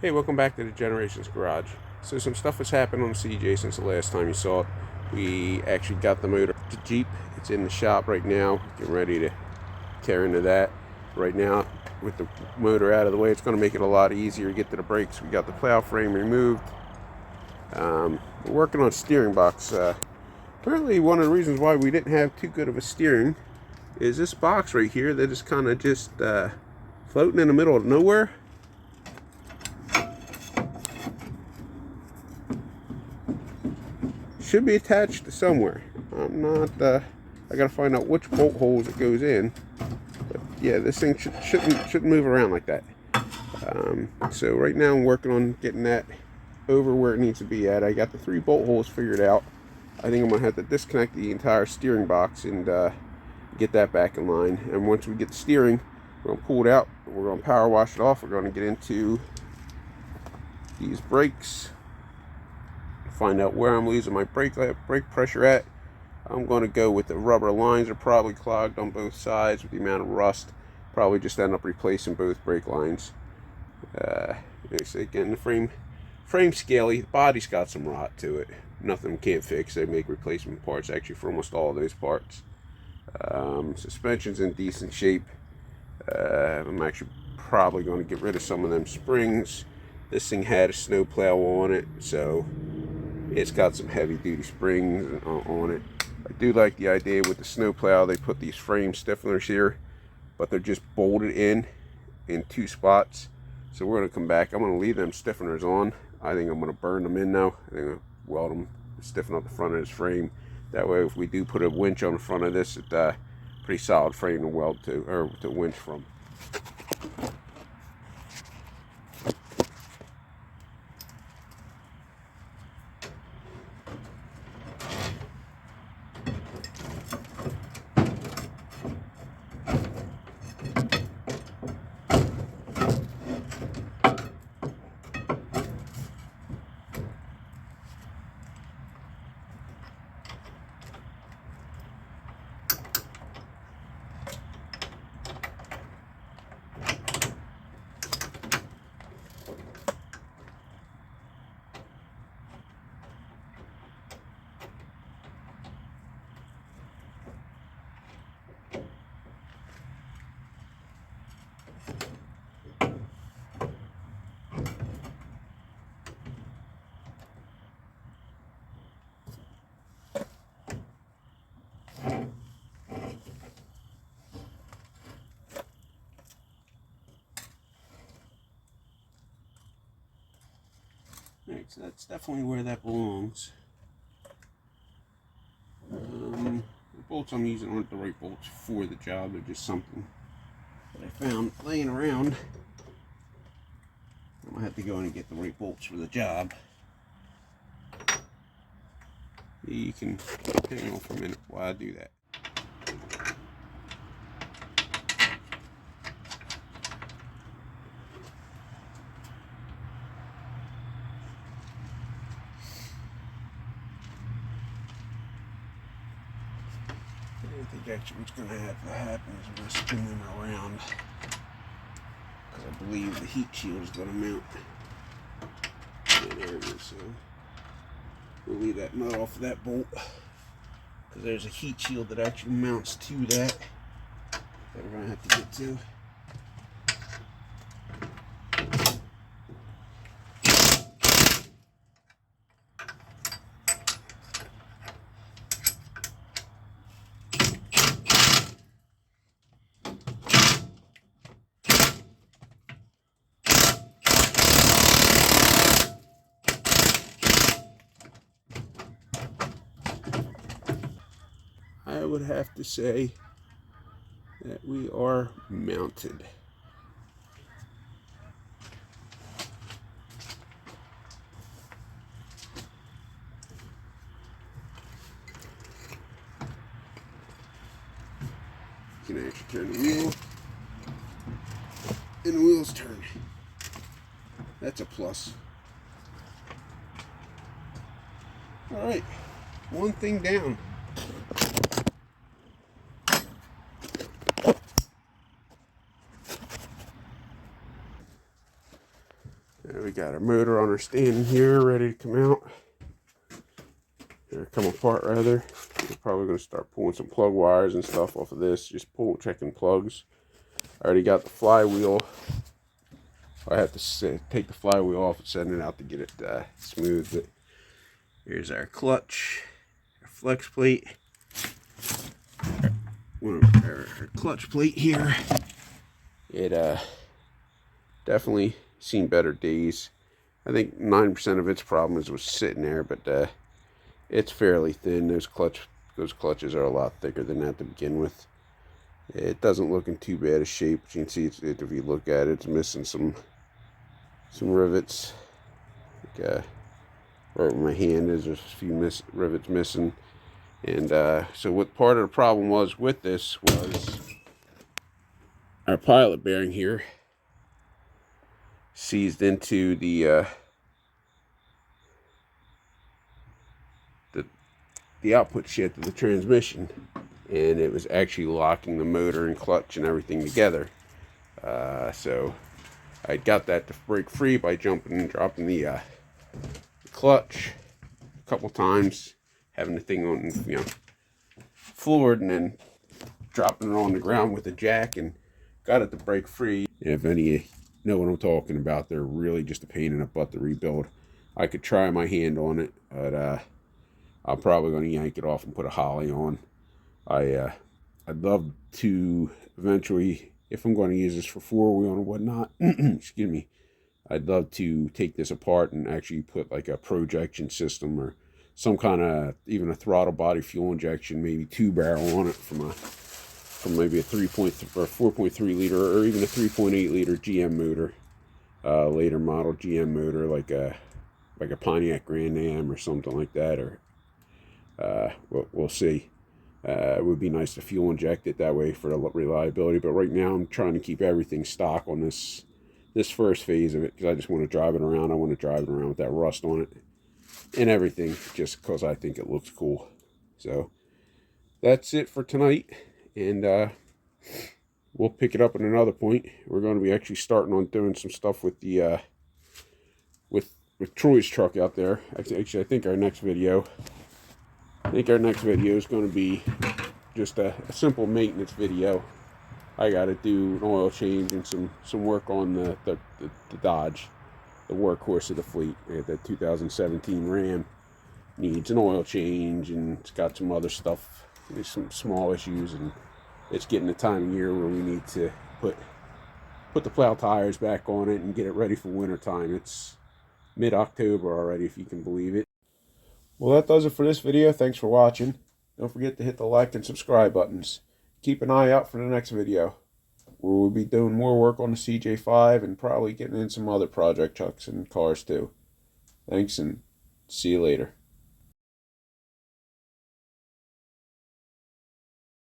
Hey, welcome back to the Generations Garage. So some stuff has happened on the CJ since the last time you saw it. We actually got the motor to Jeep. It's in the shop right now, getting ready to tear into that. Right now, with the motor out of the way, it's going to make it a lot easier to get to the brakes. We got the plow frame removed. We're working on a steering box. Apparently one of the reasons why we didn't have too good of a steering is this box right here that is kind of just floating in the middle of nowhere. Should be attached to somewhere. I'm not, I gotta find out which bolt holes it goes in. But yeah, this thing shouldn't move around like that. So right now I'm working on getting that over where it needs to be at. I got the 3 bolt holes figured out. I think I'm gonna have to disconnect the entire steering box and get that back in line. And once we get the steering, we're gonna pull it out. We're gonna power wash it off. We're gonna get into these brakes. Find out where I'm losing my brake pressure at. I'm going to go with the rubber lines are probably clogged on both sides with the amount of rust. Probably just end up replacing both brake lines. Again, the frame scaly. The body's got some rot to it. Nothing we can't fix. They make replacement parts actually for almost all of those parts. Suspension's in decent shape. I'm actually probably going to get rid of some of them springs. This thing had a snow plow on it, so it's got some heavy duty springs on it. I do like the idea with the snowplow, they put these frame stiffeners here, but they're just bolted in 2 spots. So we're going to come back. I'm going to leave them stiffeners on. I think I'm going to burn them in now. I think I'm going to weld them, stiffen up the front of this frame. That way if we do put a winch on the front of this, it's a pretty solid frame to weld to, or to winch from. Alright, so that's definitely where that belongs. The bolts I'm using aren't the right bolts for the job. They're just something that I found laying around. I'm going to have to go in and get the right bolts for the job. You can hang on for a minute while I do that. I think actually what's going to happen is I'm going to spin them around, because I believe the heat shield is going to mount. Yeah, there it is. So we'll leave that nut off of that bolt, because there's a heat shield that actually mounts to that we're going to have to get to. I would have to say that we are mounted. You can actually turn the wheel, and the wheels turn. That's a plus. Alright, one thing down. And we got our motor on our stand here, ready to come out. Or come apart rather. We're probably going to start pulling some plug wires and stuff off of this. Just checking plugs. I already got the flywheel. I have to take the flywheel off and send it out to get it smooth. But here's our clutch, our flex plate, our clutch plate here. It definitely seen better days. I think 9% of its problems was sitting there, but it's fairly thin. Those clutches are a lot thicker than that to begin with. It doesn't look in too bad a shape. You can see if you look at it, it's missing some rivets. Like, right where my hand is, there's a few rivets missing. And so what part of the problem was with this was our pilot bearing here seized into the output shaft of the transmission, and it was actually locking the motor and clutch and everything together. So I got that to break free by jumping and dropping the clutch a couple times, having the thing on, floored, and then dropping it on the ground with a jack, and got it to break free. And if any of you know what I'm talking about, they're really just a pain in the butt to rebuild. I could try my hand on it, but I'm probably going to yank it off and put a holly on. I'd love to eventually, if I'm going to use this for four-wheel and whatnot, excuse me, I'd love to take this apart and actually put like a projection system or some kind of, even a throttle body fuel injection, maybe 2-barrel on it from maybe a 4.3 liter or even a 3.8 liter GM motor, later model GM motor, like a Pontiac Grand Am or something like that, or we'll see. It would be nice to fuel inject it that way for the reliability, but right now I'm trying to keep everything stock on this first phase of it, because I just want to drive it around. I want to drive it around with that rust on it and everything, just because I think it looks cool. So that's it for tonight, and we'll pick it up at another point. We're going to be actually starting on doing some stuff with the with Troy's truck out there. Actually, I think our next video is going to be just a simple maintenance video. I got to do an oil change and some work on the Dodge, the workhorse of the fleet. The 2017 Ram needs an oil change, and it's got some other stuff. There's some small issues, and it's getting the time of year where we need to put the plow tires back on it and get it ready for winter time. It's mid-October already, if you can believe it. Well, that does it for this video. Thanks for watching. Don't forget to hit the like and subscribe buttons. Keep an eye out for the next video, where we'll be doing more work on the cj5 and probably getting in some other project trucks and cars too. Thanks, and see you later.